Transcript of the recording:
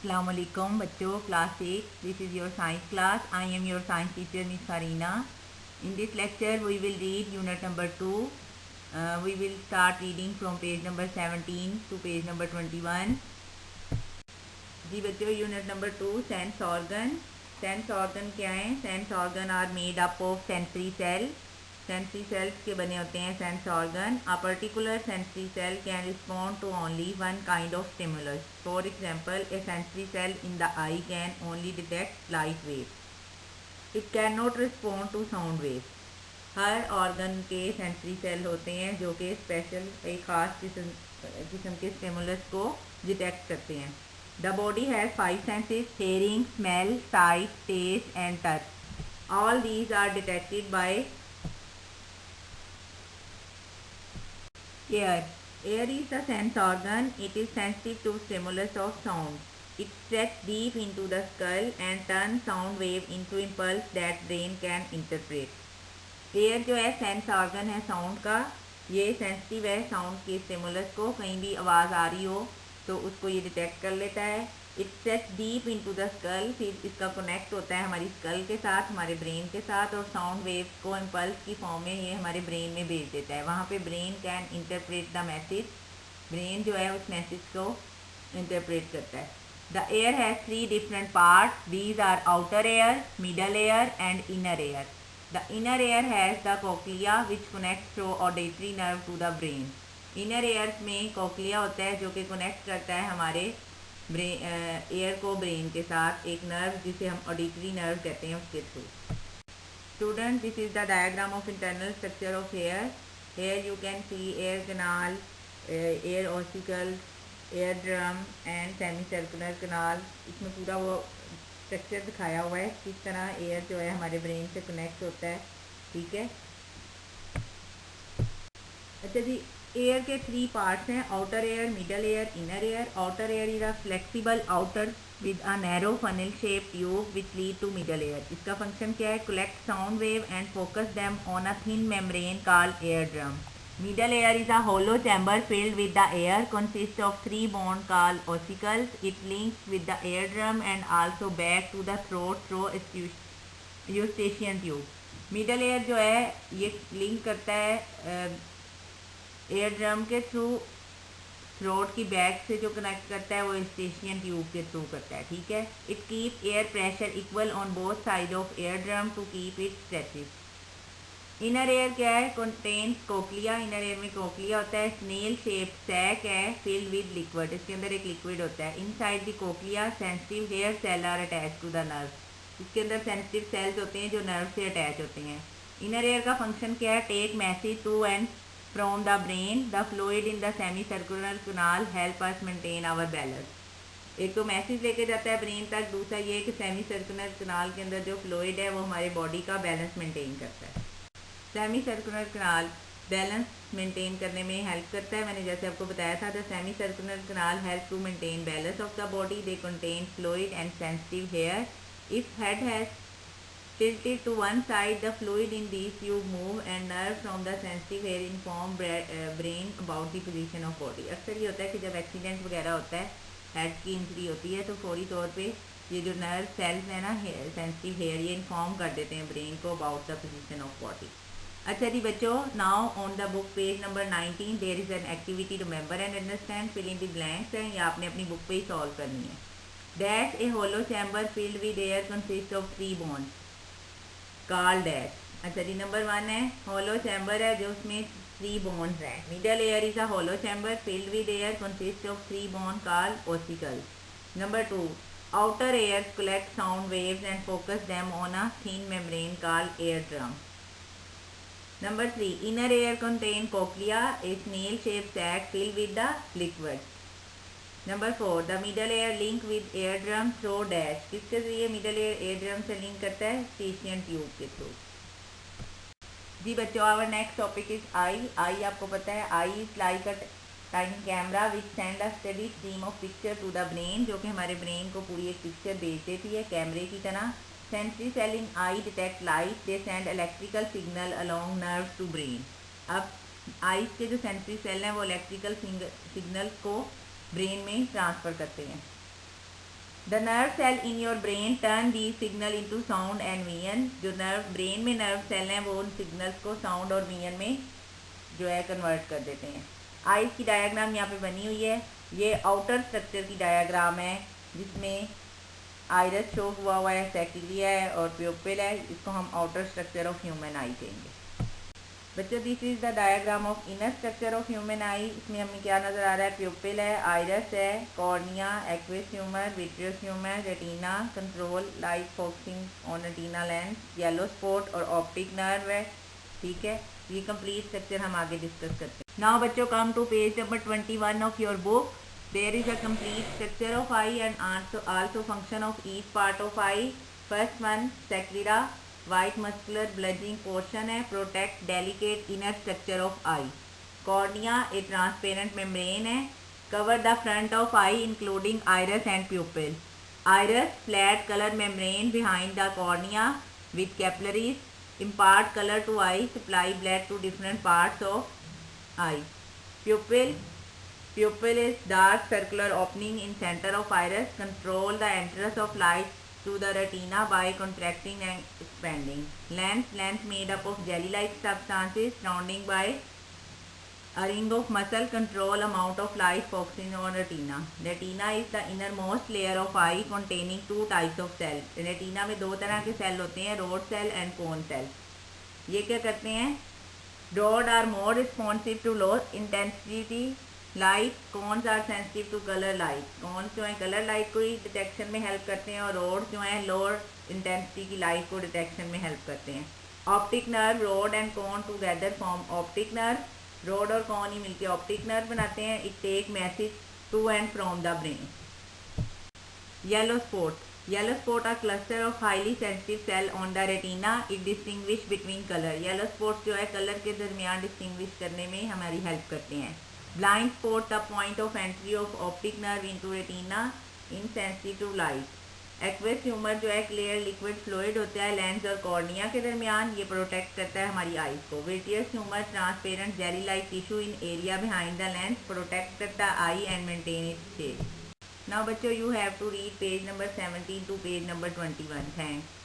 Assalamualaikum बच्चों, class 6. This is your science class. I am your science teacher Miss Farina. In this lecture we will read unit number 2. We will start reading from page number 17 to page number 21. जी बच्चों, unit number 2 sense organ. Sense organ क्या है? Sense organ are made up of sensory cell. Sensory cells के बने होते हैं sense organ. A particular sensory cell can respond to only one kind of stimulus. For example, a sensory cell in the eye can only detect light wave. It can not respond to sound wave. हर organ के sensory cell होते हैं जो कि special एक ख़ास किस्म के स्टिमुलस को डिटेक्ट करते हैं. The body has 5 senses: hearing, smell, sight, taste and touch. All these are detected by air. Air is the sense organ. It is sensitive to stimulus of sound. It stretches deep into the skull and turns sound wave into impulse that brain can interpret. Air जो है sense organ है sound का. ये sensitive है sound के stimulus को. कहीं भी आवाज़ आ रही हो तो उसको ये डिटेक्ट कर लेता है. It stretch deep into the skull. फिर इसका कनेक्ट होता है हमारी स्कल के साथ, हमारे ब्रेन के साथ, और साउंड वेव्स को इम्पल्स की फॉर्म में ये हमारे ब्रेन में भेज देता है. वहाँ पे brain can interpret the message. Brain जो है उस मैसेज को इंटरप्रेट करता है. The ear has 3 different parts. These are outer ear, middle ear and inner ear. The inner ear has the cochlea which connect through auditory nerve to the brain. Inner ear में cochlea होता है जो कि connect करता है हमारे air को brain के साथ. एक नर्व जिसे हम ऑडिटरी नर्व कहते हैं उसके through. Student, this is the diagram of internal structure of ear. Here you can see ear canal, ear ossicle, ear drum and semi circular canal. इसमें पूरा वो स्ट्रक्चर दिखाया हुआ है किस तरह एयर जो है हमारे ब्रेन से कनेक्ट होता है. ठीक है. अच्छा जी, एयर के 3 पार्ट्स हैं: outer ear, middle ear, inner ear. Outer ear is a flexible outer with a narrow funnel shape tube which lead to middle ear. इसका फंक्शन क्या है? Collect sound wave and focus them on a thin membrane called ear drum. Middle ear is a hollow chamber filled with the air, consists of 3 bones called ossicles. It links with the eardrum and also back to the throat through eustachian tube. Middle air जो है ये link करता है air drum के through throat की back से. जो connect करता है वो यूस्टेशियन ट्यूब के थ्रू करता है. ठीक है. It keep air pressure equal on both side of ear drum to keep it stretches. Inner ear क्या है? Contains cochlea. इनर एयर में कोक्लिया होता है. स्नेल शेप सैक है फिल्ड विद लिक्विड. इसके अंदर एक लिक्विड होता है. Inside the cochlea sensitive hair cell are attach to the nerve. इसके अंदर सेंसिटिव सेल्स होते हैं जो नर्व से अटैच होते हैं. इनर एयर का फंक्शन क्या है? Take message to and from the brain. The fluid in the semicircular canal help us maintain our balance. एक तो मैसेज लेके जाता है ब्रेन तक. दूसरा ये कि सेमी सर्कुलर कनाल के अंदर जो फ्लूइड है वो हमारे बॉडी का बैलेंस मेंटेन करता है. सेमी सर्कुलर कनाल बैलेंस मेंटेन करने में हेल्प करता है. मैंने जैसे आपको बताया था, the semi circular canal help to maintain balance of the body. They contain fluid and sensitive hair. If head has tilted to one side, the fluid in these tube move and nerves from the sensitive hair inform brain about the position of body. अक्सर ये होता है कि जब accident वगैरह होता है, head की इंजरी होती है, तो फौरी तौर पे ये जो नर्व सेल्स हैं ना सेंसिटिव हेयर, ये इन्फॉर्म कर देते हैं ब्रेन को about the position of body. अच्छा जी बच्चों, now on the book page number 19 there is an activity to remember and understand. Fill in the blanks हैं, या आपने अपनी बुक पे ही सॉल्व करनी है. Dash a hollow chamber filled with air consist of 3 bones called dash. अच्छा जी, number 1 है होलो चैम्बर है जो उसमें 3 बोन्स हैं. Middle ear is a hollow chamber filled with air consist of 3 bone called ossicles. Number 2, outer ear collect sound waves and focus them on a thin membrane called ear drum. Number 3, inner ear contain cochlea, a snail shape sac filled with the liquid. Number 4, the middle ear link with ear drum through dash. किसके जरिए middle ear drum से link करता है? Eustachian tube के through. जी बच्चों, our next topic is eye. Eye आपको पता है, eye is like a time camera which send a steady stream of picture to the brain. जो कि हमारे ब्रेन को पूरी एक पिक्चर भेज देती है कैमरे की तरह. Sensory cell in eye detect light. They send electrical signal along nerve to brain. अब आईज के जो सेंसरी सेल हैं वो इलेक्ट्रिकल सिग्नल को ब्रेन में ट्रांसफ़र करते हैं. The nerve cell in your brain turn the signal into sound and vision. जो नर्व ब्रेन में नर्व सेल हैं वो उन सिग्नल्स को साउंड और विजन में जो है कन्वर्ट कर देते हैं। आइज की डायग्राम यहाँ पे बनी हुई है। ये आउटर स्ट्रक्चर की डायग्राम है जिसमें आइरस शो हुआ है, सैक्रिलिया है और प्यूपिल है। इसको हम आउटर स्ट्रक्चर ऑफ ह्यूमन आई कहेंगे। बच्चों this is the diagram of inner structure of human आई। इसमें हमें क्या नज़र आ रहा है? प्यूपिल है, आइरस है, cornea, aqueous humour, vitreous humour, retina, control, light focusing on retina lens, yellow spot और ऑप्टिक नर्व है। ठीक है, ये कंप्लीट स्ट्रक्चर हम आगे डिस्कस करते हैं। नाउ बच्चों come to page number 21 of your book. There is a complete structure of eye and also function of each part of eye. First one sclera, white muscular bleeding portion है, protect delicate inner structure of eye. Cornea a transparent membrane है, cover the front of eye including iris and pupil. Iris flat colour membrane behind the cornea with capillaries, impart color to eye, supply blood to different parts of eye. Pupil is dark circular opening in center of iris, control the entrance of light to the retina by contracting and expanding. Lens made up of jelly-like substances surrounding by a ring of muscle, control amount of light focusing on retina. Retina is the innermost layer of eye containing two types of cell. Retina में दो तरह के cell होते हैं, rod cell and cone cell. ये क्या करते हैं? Rod are more responsive to low intensity light, cones are sensitive to color light. Cones जो है color light को डिटेक्शन में हेल्प करते हैं और rods जो है lower intensity की लाइट को डिटेक्शन में हेल्प करते हैं। Optic nerve, rod and cone together form optic nerve. Rod और कॉन ही मिलकर ऑप्टिक नर्व बनाते हैं। It take message to and from the brain. Yellow spot are cluster of highly sensitive cell on the retina. It distinguish between colour. Yellow spot जो है colour के दरमियान distinguish करने में हमारी हेल्प करते हैं। Blind spot the point of entry of optic nerve into retina insensitive to light. Aqueous humour जो है क्लियर लिक्विड फ्लूइड होता है लेंस और कॉर्निया के दरमियान, ये प्रोटेक्ट करता है हमारी आईज को। Vitreous humour transparent jelly like tissue in area behind the lens, protect करता है eye and maintain its shape. Now बच्चों you have to read page number 17 to page number 21। Thanks.